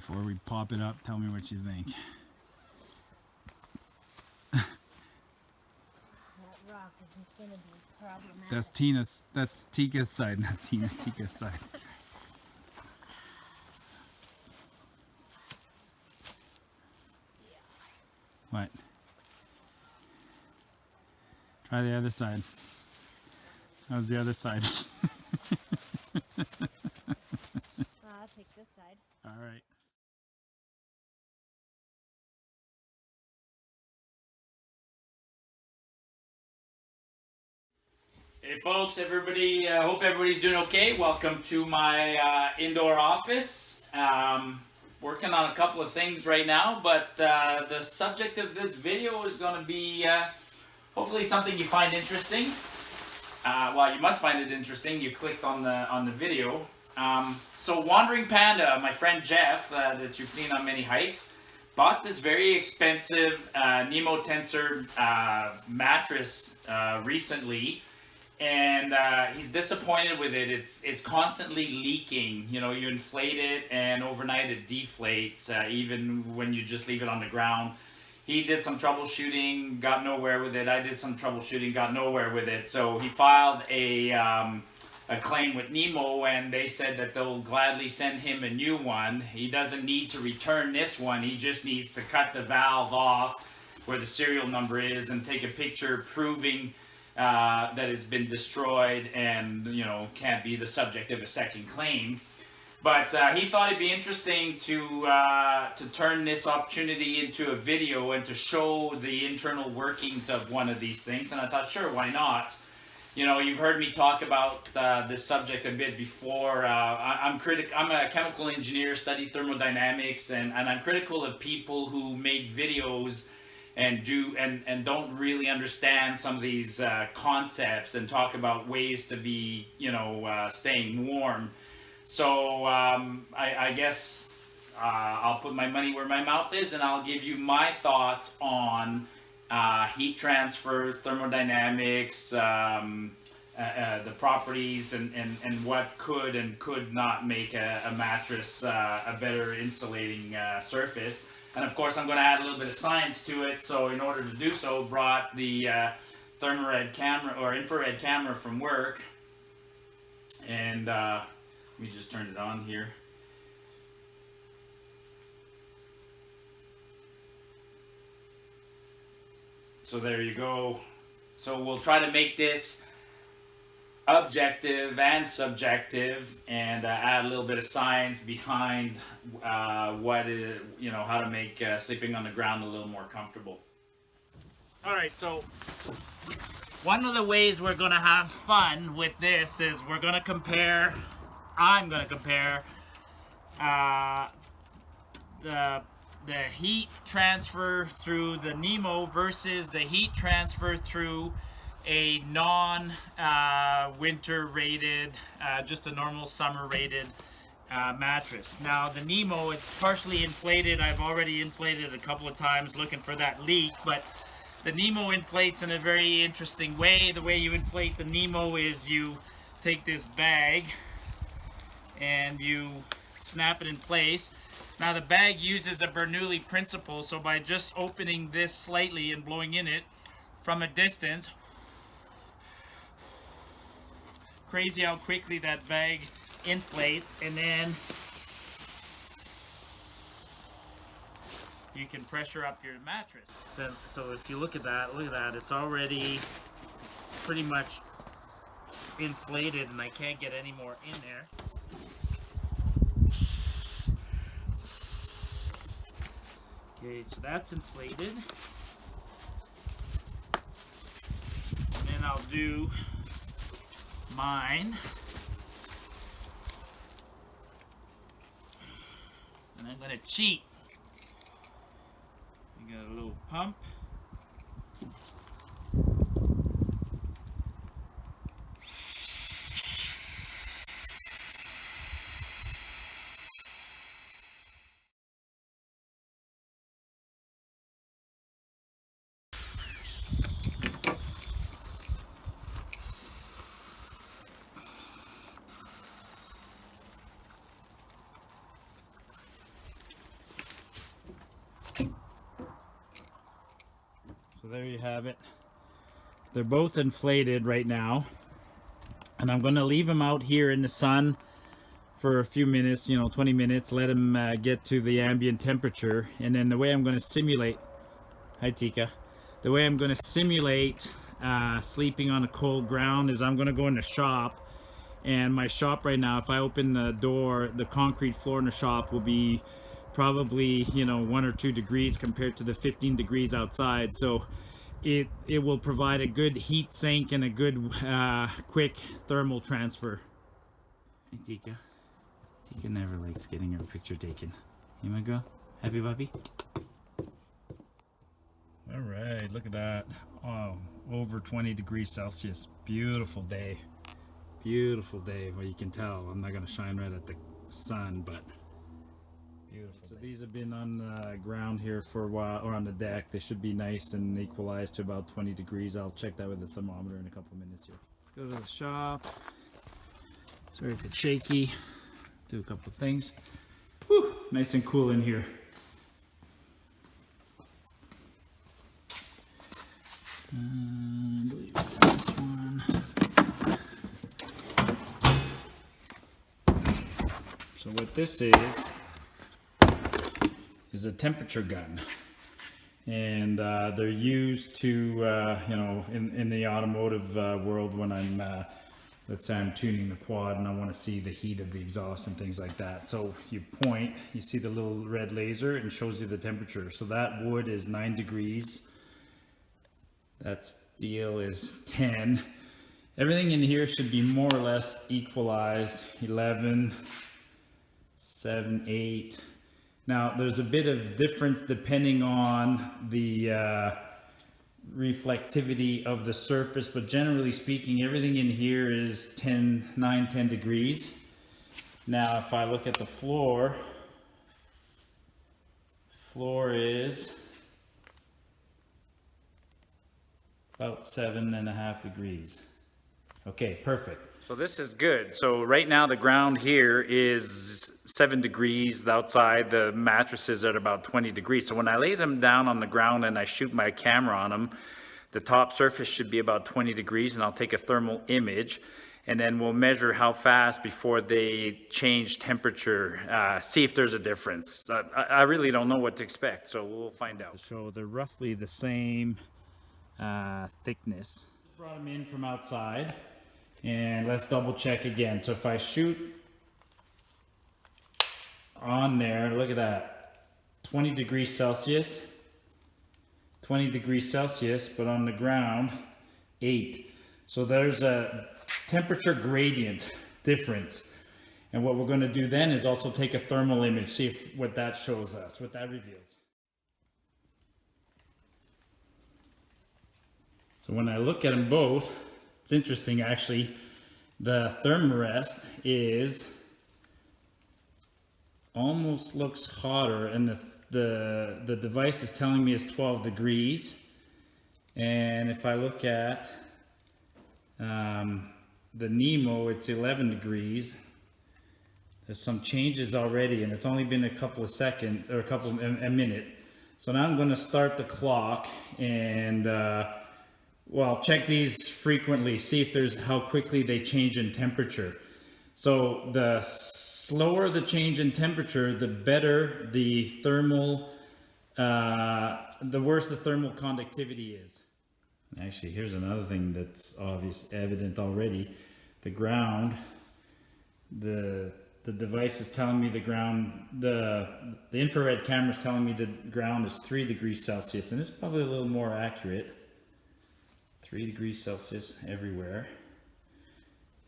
Before we pop it up, tell me what you think. That rock isn't going to be problematic. That's Tika's side, not Tika's side. What? Try the other side. How's the other side? I'll take this side. All right. Hey folks, everybody, hope everybody's doing okay. Welcome to my indoor office. Working on a couple of things right now, but the subject of this video is going to be hopefully something you find interesting. Well, you must find it interesting. You clicked on the video. So Wandering Panda, my friend Geoff, that you've seen on many hikes, bought this very expensive Nemo Tensor mattress recently. And he's disappointed with it. It's constantly leaking. You know, you inflate it and overnight it deflates, even when you just leave it on the ground. He did some troubleshooting, got nowhere with it. I did some troubleshooting, got nowhere with it. So he filed a claim with Nemo, and they said that they'll gladly send him a new one. He doesn't need to return this one. He just needs to cut the valve off where the serial number is and take a picture proving that it's been destroyed and, you know, can't be the subject of a second claim. But he thought it'd be interesting to turn this opportunity into a video and to show the internal workings of one of these things. And I thought, sure, why not? You know, you've heard me talk about this subject a bit before. I'm a chemical engineer, studied thermodynamics, and I'm critical of people who make videos and don't really understand some of these concepts and talk about ways to be, you know, staying warm. So I guess I'll put my money where my mouth is, and I'll give you my thoughts on heat transfer, thermodynamics, the properties, and what could and could not make a mattress a better insulating surface. And of course, I'm going to add a little bit of science to it. So in order to do so, brought the Thermarest camera or infrared camera from work. And let me just turn it on here. So there you go. So we'll try to make this objective and subjective, and add a little bit of science behind what is, you know, how to make sleeping on the ground a little more comfortable. All right, so one of the ways we're gonna have fun with this is we're gonna compare. I'm gonna compare the heat transfer through the Nemo versus the heat transfer through a non-winter rated, just a normal summer rated mattress. Now the Nemo, it's partially inflated. I've already inflated it a couple of times looking for that leak, but the Nemo inflates in a very interesting way. The way you inflate the Nemo is you take this bag and you snap it in place. Now the bag uses a Bernoulli principle, so by just opening this slightly and blowing in it from a distance, crazy how quickly that bag inflates, and then you can pressure up your mattress. So if you look at that, it's already pretty much inflated, and I can't get any more in there. Okay, so that's inflated. And then I'll do mine. And I'm gonna cheat. You got a little pump. there you have it. They're both inflated right now, and I'm going to leave them out here in the sun for a few minutes, 20 minutes, let them get to the ambient temperature. And then the way I'm going to simulate, hi Tika, the way I'm going to simulate sleeping on a cold ground is I'm going to go in the shop. And my shop right now, if I open the door, the concrete floor in the shop will be probably 1 or 2 degrees compared to the 15 degrees outside. So it will provide a good heat sink and a good quick thermal transfer. Hey Tika. Tika never likes getting her picture taken. You wanna go? Happy puppy? Alright, look at that. Oh, over 20 degrees Celsius. Beautiful day. Beautiful day. Well, you can tell I'm not gonna shine right at the sun, but beautiful. So these have been on the ground here for a while, or on the deck. They should be nice and equalized to about 20 degrees. I'll check that with the thermometer in a couple minutes here. Let's go to the shop. Sorry if it's shaky. Do a couple things. Whew, nice and cool in here. I believe it's in this one. So what this is a temperature gun, and they're used to in the automotive world when I'm let's say I'm tuning the quad and I want to see the heat of the exhaust and things like that. So you point, you see the little red laser, and shows you the temperature. So that wood is 9 degrees, that steel is 10. Everything in here should be more or less equalized. 11, 7, 8. Now there's a bit of difference depending on the reflectivity of the surface, but generally speaking everything in here is 9, 10 degrees. Now if I look at the floor is about 7.5 degrees. Okay, perfect. So this is good. So right now the ground here is 7 degrees. Outside the mattresses are at about 20 degrees. So when I lay them down on the ground and I shoot my camera on them, the top surface should be about 20 degrees, and I'll take a thermal image, and then we'll measure how fast before they change temperature, see if there's a difference. I really don't know what to expect, so we'll find out. So they're roughly the same thickness. Brought them in from outside. And let's double check again. So if I shoot on there, look at that, 20 degrees Celsius, 20 degrees Celsius, but on the ground, 8. So there's a temperature gradient difference. And what we're going to do then is also take a thermal image, see what that shows us, what that reveals. So when I look at them both, it's interesting actually, the Thermarest is almost looks hotter, and the device is telling me it's 12 degrees. And if I look at the Nemo, it's 11 degrees. There's some changes already, and it's only been a couple of seconds, or a minute. So now I'm going to start the clock and well, check these frequently, see if there's how quickly they change in temperature. So the slower the change in temperature, the better the thermal, the worse the thermal conductivity is. Actually, here's another thing that's evident already. The ground, the device is telling me the ground, the infrared camera is telling me the ground is 3 degrees Celsius, and it's probably a little more accurate. 3 degrees Celsius everywhere.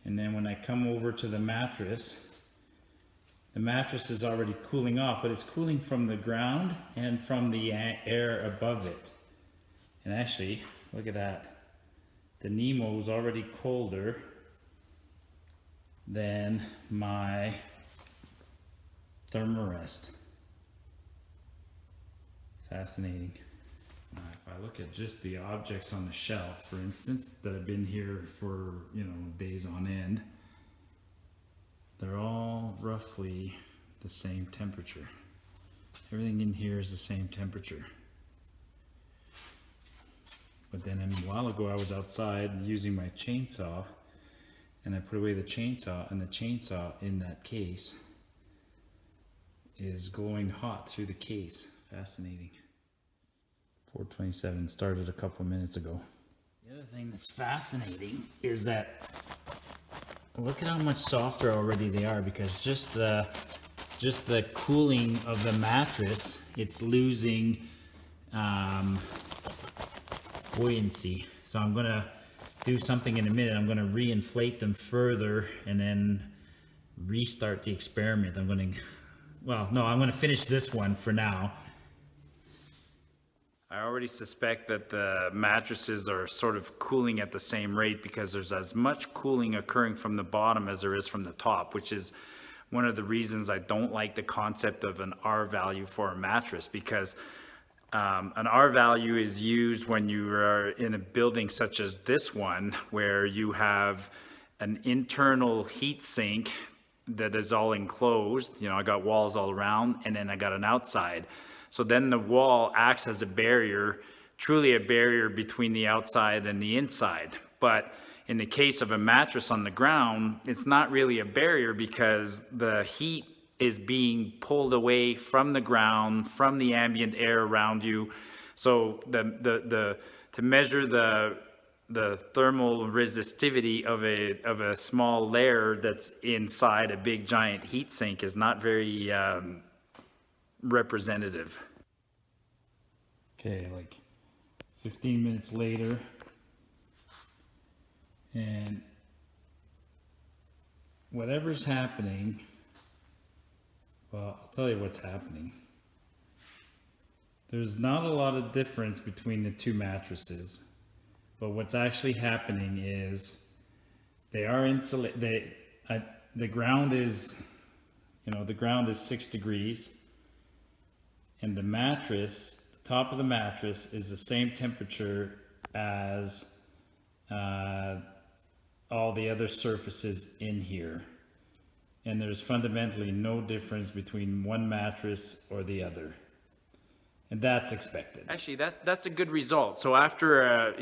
And then when I come over to the mattress is already cooling off, but it's cooling from the ground and from the air above it. And actually, look at that. The Nemo is already colder than my Thermarest. Fascinating. If I look at just the objects on the shelf, for instance, that have been here for, days on end, they're all roughly the same temperature. Everything in here is the same temperature. But then a while ago I was outside using my chainsaw, and I put away the chainsaw, and the chainsaw in that case is glowing hot through the case. Fascinating. 4:27 started a couple minutes ago. The other thing that's fascinating is that look at how much softer already they are, because just the cooling of the mattress, it's losing buoyancy. So I'm gonna do something in a minute. I'm gonna re-inflate them further and then restart the experiment. I'm gonna finish this one for now. I already suspect that the mattresses are sort of cooling at the same rate because there's as much cooling occurring from the bottom as there is from the top, which is one of the reasons I don't like the concept of an R value for a mattress, because an R value is used when you are in a building such as this one, where you have an internal heat sink that is all enclosed. You know, I got walls all around, and then I got an outside. So then the wall acts as a barrier, truly a barrier between the outside and the inside. But in the case of a mattress on the ground, it's not really a barrier because the heat is being pulled away from the ground, from the ambient air around you. So to measure the thermal resistivity of a small layer that's inside a big giant heat sink is not very representative. Okay, like 15 minutes later, and whatever's happening, well, I'll tell you what's happening. There's not a lot of difference between the two mattresses, but what's actually happening is they are insulated. The ground is, the ground is 6 degrees, and the mattress, the top of the mattress, is the same temperature as all the other surfaces in here. And there's fundamentally no difference between one mattress or the other. And that's expected. Actually, that's a good result. So after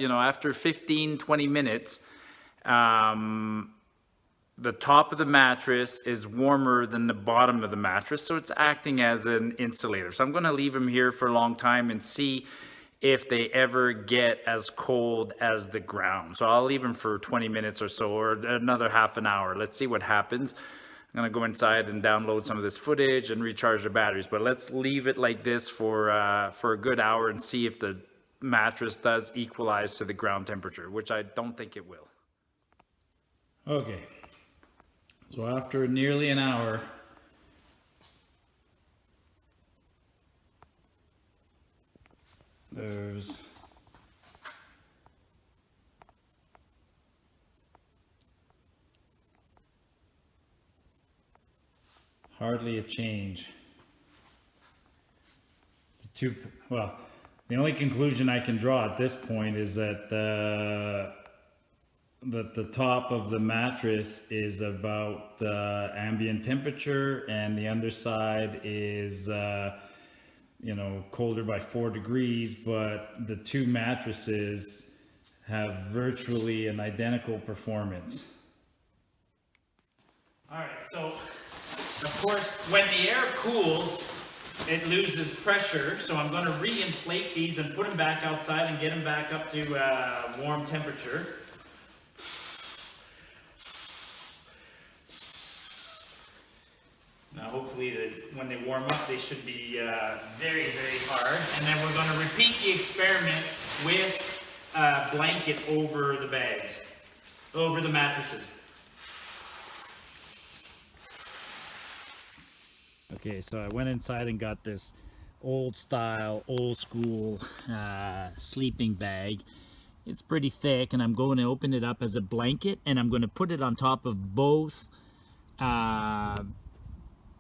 15, 20 minutes, the top of the mattress is warmer than the bottom of the mattress, so it's acting as an insulator. So I'm going to leave them here for a long time and see if they ever get as cold as the ground. So I'll leave them for 20 minutes or so, or another half an hour. Let's see what happens. I'm going to go inside and download some of this footage and recharge the batteries, but let's leave it like this for a good hour and see if the mattress does equalize to the ground temperature, which I don't think it will. Okay. So after nearly an hour, there's hardly a change. The only conclusion I can draw at this point is that the top of the mattress is about ambient temperature, and the underside is colder by 4 degrees, but the two mattresses have virtually an identical performance. All right, so of course when the air cools, it loses pressure, so I'm going to re-inflate these and put them back outside and get them back up to warm temperature. Now hopefully when they warm up, they should be very, very hard. And then we're going to repeat the experiment with a blanket over the bags, over the mattresses. Okay, so I went inside and got this old style, old school sleeping bag. It's pretty thick, and I'm going to open it up as a blanket, and I'm going to put it on top of both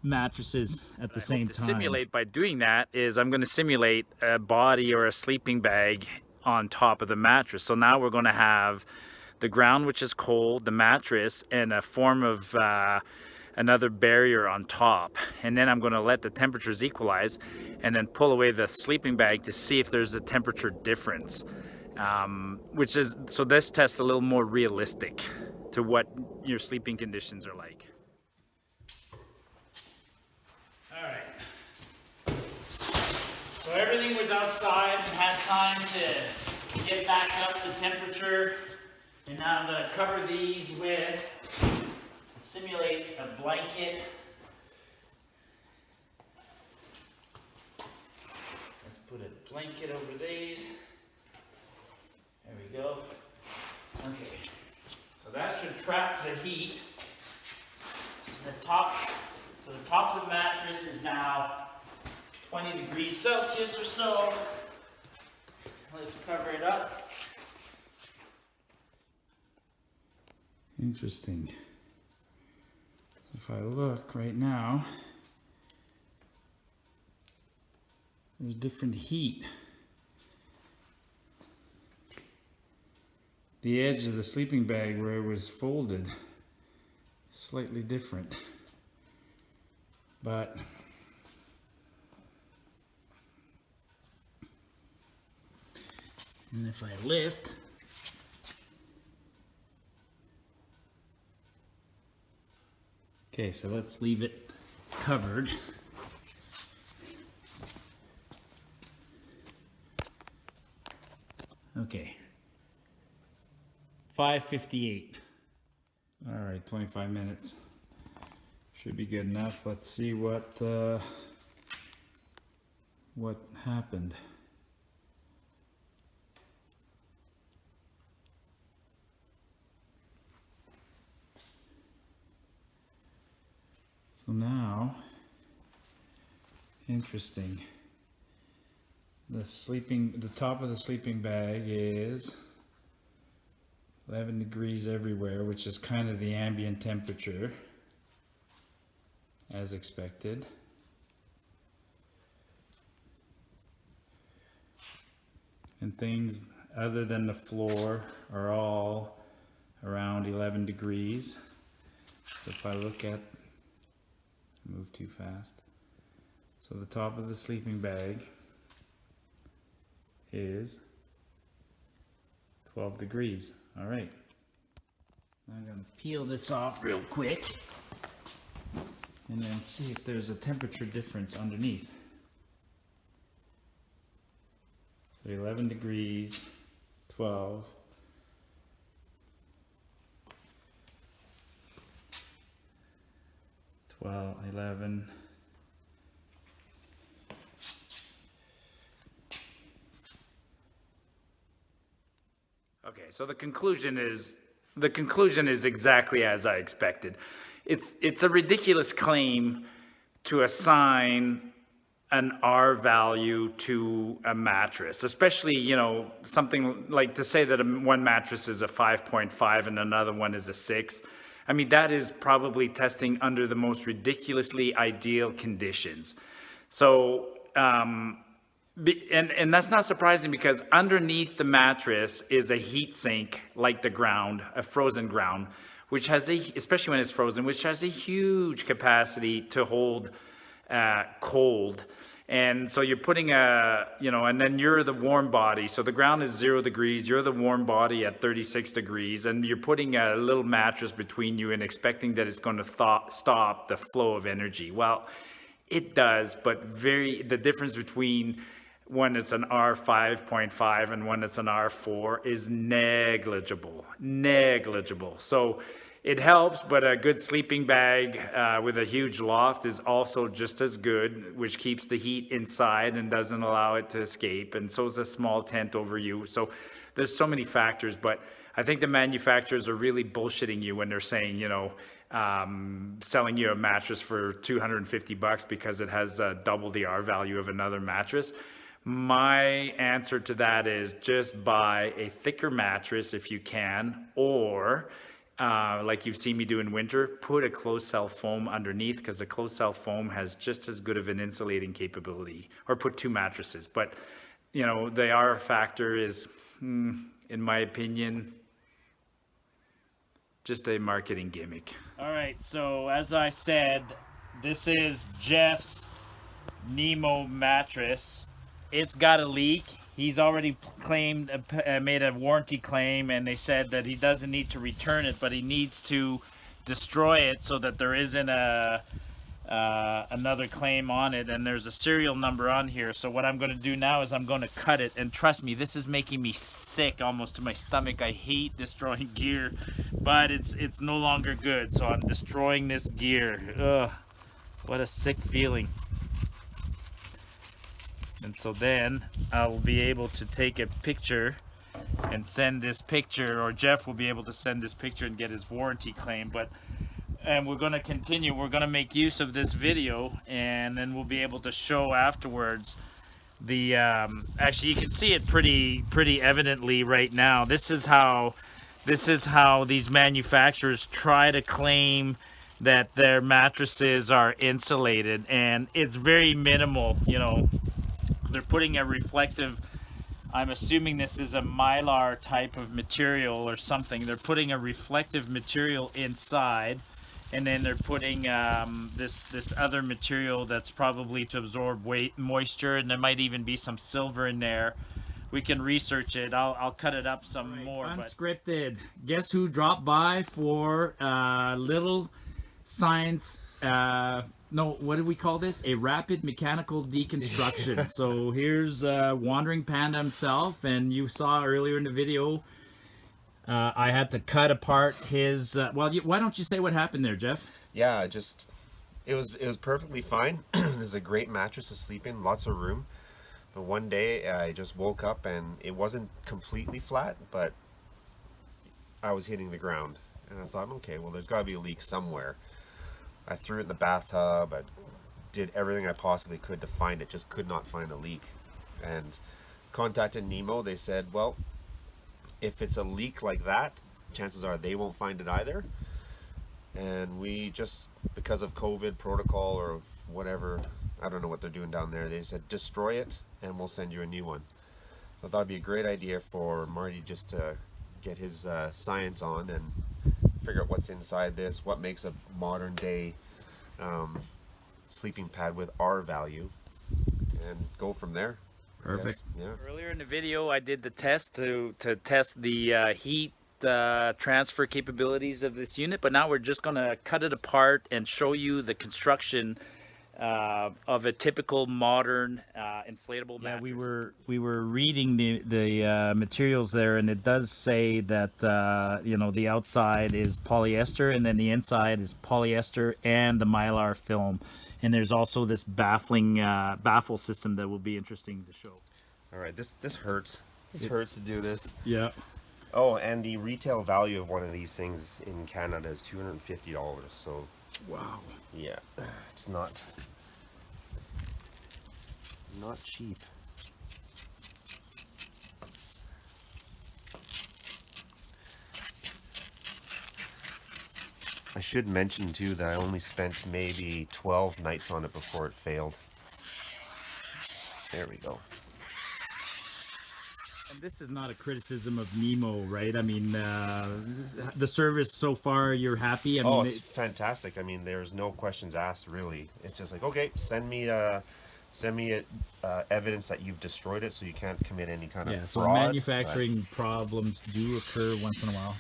mattresses at the same time. Simulate by doing that is I'm going to simulate a body or a sleeping bag on top of the mattress. So now we're going to have the ground, which is cold, the mattress, and a form of another barrier on top. And then I'm going to let the temperatures equalize and then pull away the sleeping bag to see if there's a temperature difference. which is, so this test a little more realistic to what your sleeping conditions are like. All right. So everything was outside and had time to get back up to temperature. And now I'm going to cover these with, to simulate a blanket. Let's put a blanket over these. There we go. Okay. So that should trap the heat. So the top of the mattress is now 20 degrees Celsius or so. Let's cover it up. Interesting. So if I look right now, there's different heat. The edge of the sleeping bag where it was folded, slightly different. But and if I lift, okay, so let's leave it covered. Okay. 5:58. All right, 25 minutes. Should be good enough. Let's see what happened. So now, interesting. The top of the sleeping bag is 11 degrees everywhere, which is kind of the ambient temperature, as expected. And things other than the floor are all around 11 degrees. So if I look at, move too fast. So the top of the sleeping bag is 12 degrees. All right. I'm gonna peel this off real quick and then see if there's a temperature difference underneath. So 11 degrees, 12. Well, 11. Okay, so the conclusion is exactly as I expected. It's a ridiculous claim to assign an R value to a mattress, especially, you know, something like to say that one mattress is a 5.5 and another one is a 6. I mean, that is probably testing under the most ridiculously ideal conditions. So, and that's not surprising because underneath the mattress is a heat sink like the ground, a frozen ground, which has especially when it's frozen, which has a huge capacity to hold cold. And so you're putting and then you're the warm body. So the ground is 0 degrees. You're the warm body at 36 degrees. And you're putting a little mattress between you and expecting that it's going to stop the flow of energy. Well, it does, but the difference between when it's an R5.5 and when it's an R4 is negligible. So it helps, but a good sleeping bag with a huge loft is also just as good, which keeps the heat inside and doesn't allow it to escape. And so is a small tent over you. So there's so many factors, but I think the manufacturers are really bullshitting you when they're saying, selling you a mattress for $250 because it has double the R value of another mattress. My answer to that is just buy a thicker mattress if you can, or like you've seen me do in winter, put a closed cell foam underneath, because the closed cell foam has just as good of an insulating capability, or put 2 mattresses. But, the R factor is, in my opinion, just a marketing gimmick. All right, so as I said, this is Geoff's Nemo mattress. It's got a leak. he's already claimed, made a warranty claim, and they said that he doesn't need to return it, but he needs to destroy it so that there isn't another claim on it, and there's a serial number on here. So what I'm going to do now is I'm going to cut it, and trust me, this is making me sick almost to my stomach. I hate destroying gear, but it's no longer good, so I'm destroying this gear. Ugh, what a sick feeling. And so then I'll be able to take a picture and send this picture, or Geoff will be able to send this picture and get his warranty claim. And we're going to continue. We're going to make use of this video, and then we'll be able to show afterwards the actually you can see it pretty evidently right now. This is how these manufacturers try to claim that their mattresses are insulated, and it's very minimal. You know, they're putting a reflective, I'm assuming this is a mylar type of material or something. They're putting a reflective material inside, and then they're putting this other material that's probably to absorb moisture, and there might even be some silver in there. We can research it. I'll cut it up some more. Unscripted. Guess who dropped by for little science? No, what do we call this? A rapid mechanical deconstruction. So here's Wandering Panda himself, and you saw earlier in the video, I had to cut apart his. Well, why don't you say what happened there, Geoff? Yeah, it was perfectly fine. There's a great mattress to sleep in, lots of room. But one day I just woke up and it wasn't completely flat, but I was hitting the ground, and I thought, okay, well, there's got to be a leak somewhere. I threw it in the bathtub. I did everything I possibly could to find it, just could not find a leak. And contacted Nemo. They said, well, if it's a leak like that, chances are they won't find it either. And we just, because of COVID protocol or whatever, I don't know what they're doing down there, they said destroy it and we'll send you a new one. So I thought it'd be a great idea for Marty just to get his science on and figure out what's inside this, what makes a modern day sleeping pad with our value, and go from there. Perfect. Yeah. Earlier in the video, I did the test to test the heat transfer capabilities of this unit, but now we're just going to cut it apart and show you the construction of a typical modern inflatable mattress. Yeah, we were reading the materials there, and it does say that you know, the outside is polyester, and then the inside is polyester and the mylar film. And there's also this baffle system that will be interesting to show. All right, this hurts. This hurts to do this. Yeah. Oh, and the retail value of one of these things in Canada is $250. So. Wow. Yeah, it's not cheap. I should mention too that I only spent maybe 12 nights on it before it failed. There we go. And this is not a criticism of Nemo, right? I mean, the service so far, you're happy? I mean, it's fantastic. I mean, there's no questions asked, really. It's just like, okay, send me evidence that you've destroyed it, so you can't commit any kind of fraud. So manufacturing problems do occur once in a while.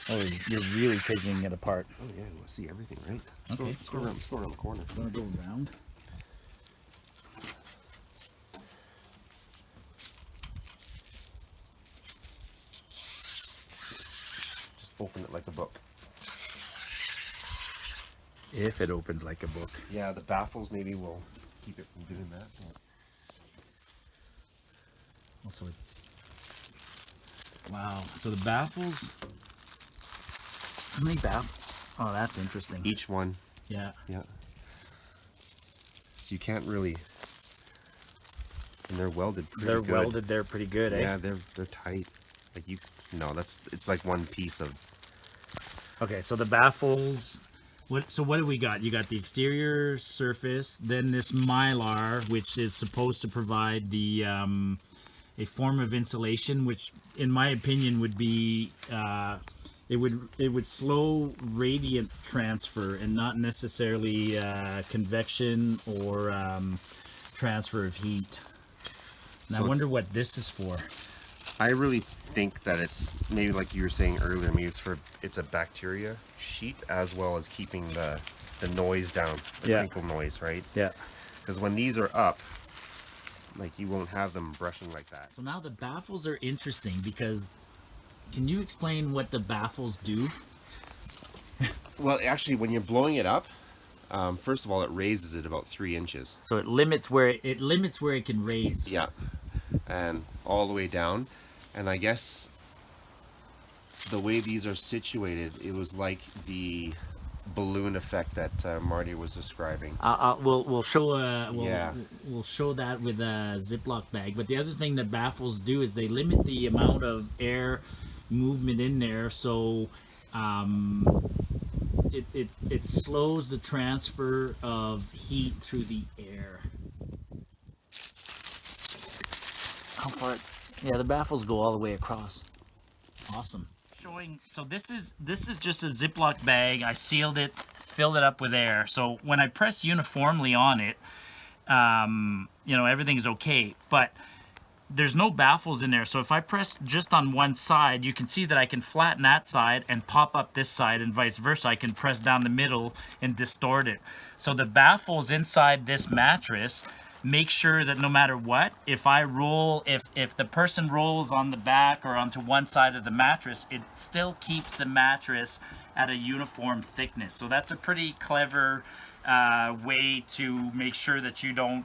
Oh, you're really taking it apart. Oh yeah, you want to see everything, right? Okay. Let's go around the corner. You want to go around? Just open it like a book. If it opens like a book. Yeah, the baffles maybe will keep it from doing that. But... Also, wow. So the baffles. How many baffles? Oh, that's interesting. Each one. Yeah. Yeah. So you can't really. And they're welded pretty good. They're welded there pretty good, eh? Yeah, they're tight. Like you. No, it's like one piece of. Okay, so the baffles. What do we got? You got the exterior surface, then this mylar, which is supposed to provide the a form of insulation, which, in my opinion, would be it would slow radiant transfer and not necessarily convection or transfer of heat. And So I wonder what this is for. I really think that it's maybe like you were saying earlier, maybe it's a bacteria sheet as well as keeping the noise down, the crinkle noise, right? Yeah. Because when these are up, like you won't have them brushing like that. So now the baffles are interesting because can you explain what the baffles do? Well, actually, when you're blowing it up, first of all, it raises it about 3 inches. So it limits where it can raise. Yeah, and all the way down. And I guess the way these are situated, it was like the balloon effect that Marty was describing. We'll show Yeah. we'll show that with a Ziploc bag. But the other thing that baffles do is they limit the amount of air movement in there, so it slows the transfer of heat through the air. How far? Yeah, the baffles go all the way across. Awesome. Showing. So this is just a Ziploc bag. I sealed it, filled it up with air. So when I press uniformly on it, you know, everything's okay. But there's no baffles in there. So if I press just on one side, you can see that I can flatten that side and pop up this side, and vice versa. I can press down the middle and distort it. So the baffles inside this mattress make sure that no matter what, if I roll, if the person rolls on the back or onto one side of the mattress, it still keeps the mattress at a uniform thickness. So that's a pretty clever way to make sure that you don't,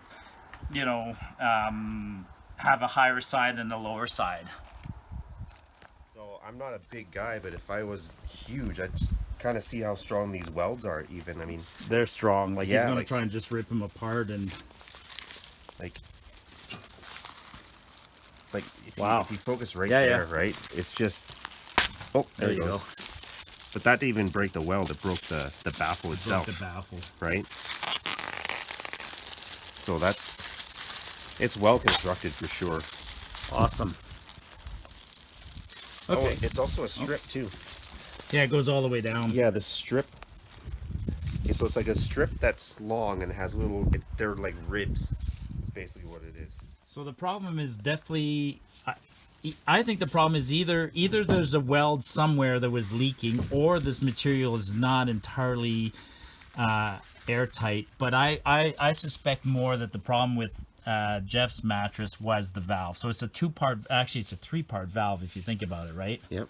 you know, have a higher side and a lower side. So I'm not a big guy, but if I was huge, I'd just kind of see how strong these welds are even. I mean, They're strong. Like Yeah, he's gonna like- try and just rip them apart and. like if, Wow. if you focus right Yeah, there, yeah. right? It's just, oh, there it goes. But that didn't even break the weld, it broke the baffle itself, The baffle. right? So it's well constructed for sure. Awesome. Okay. Oh, it's also a strip too. Yeah, it goes all the way down. Yeah, the strip. Okay, so it's like a strip that's long and has little, they're like ribs. That's basically what it is. So the problem is definitely, I think the problem is either there's a weld somewhere that was leaking, or this material is not entirely airtight. But I suspect more that the problem with Geoff's mattress was the valve. So it's a two-part, actually it's a three-part valve if you think about it, right? Yep.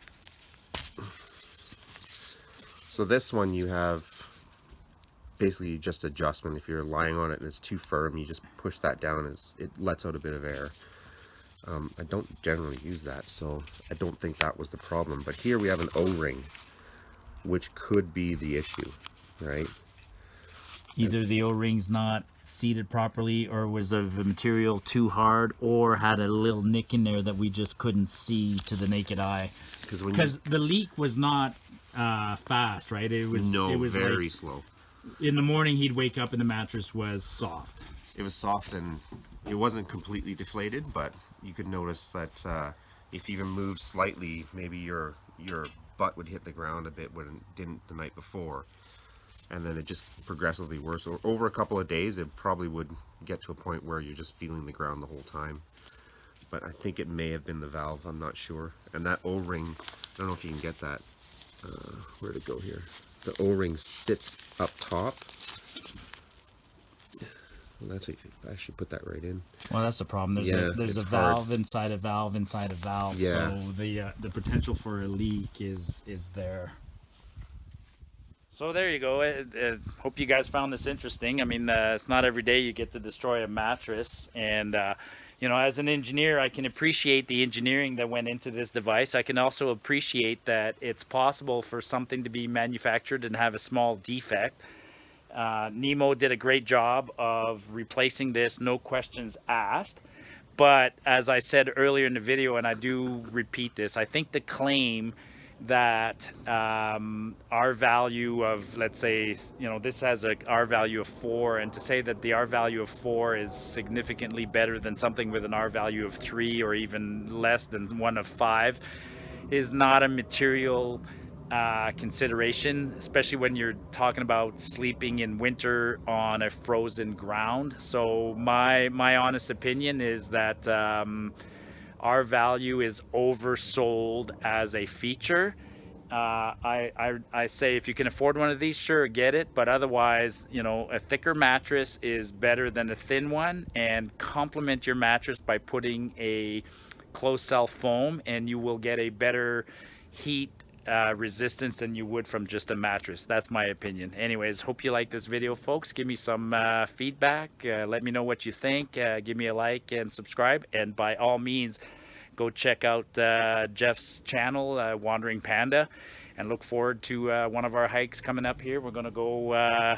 So this one you have basically just adjustment. If you're lying on it and it's too firm, you just push that down and it lets out a bit of air. I don't generally use that, so I don't think that was the problem. But here we have an O-ring, which could be the issue, right? Either the O-ring's not seated properly, or was the material too hard, or had a little nick in there that we just couldn't see to the naked eye. Because the leak was not fast, right? It was very like, slow. in the morning he'd wake up and the mattress was soft. It was soft and it wasn't completely deflated, but you could notice that if you even moved slightly, maybe your butt would hit the ground a bit when it didn't the night before. And then it just progressively worse. Over a couple of days, it probably would get to a point where you're just feeling the ground the whole time. But I think it may have been the valve, I'm not sure. And that O-ring, I don't know if you can get that. Where'd it go here? The O-ring sits up top. Well, that's I should put that right in. Well, that's the problem. There's a valve inside a valve inside a valve. Yeah. So the potential for a leak is there. So there you go. Hope you guys found this interesting. I mean, it's not every day you get to destroy a mattress. And, you know, as an engineer, I can appreciate the engineering that went into this device. I can also appreciate that it's possible for something to be manufactured and have a small defect. Nemo did a great job of replacing this, no questions asked. But as I said earlier in the video, and I do repeat this, I think the claim that R value of, let's say, you know, this has a R value of 4, and to say that the R value of 4 is significantly better than something with an R value of 3 or even less than one of 5 is not a material consideration, especially when you're talking about sleeping in winter on a frozen ground. So my honest opinion is that our value is oversold as a feature. I say if you can afford one of these, sure, get it, but otherwise, you know, a thicker mattress is better than a thin one, and complement your mattress by putting a closed cell foam, and you will get a better heat resistance than you would from just a mattress. That's my opinion. Anyways, hope you like this video, folks. Give me some feedback. Let me know what you think. Give me a like and subscribe, and by all means, go check out Geoff's channel, Wandering Panda, and look forward to one of our hikes coming up here. We're going to go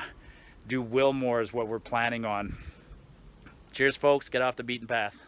do Wilmore is what we're planning on. Cheers, folks. Get off the beaten path.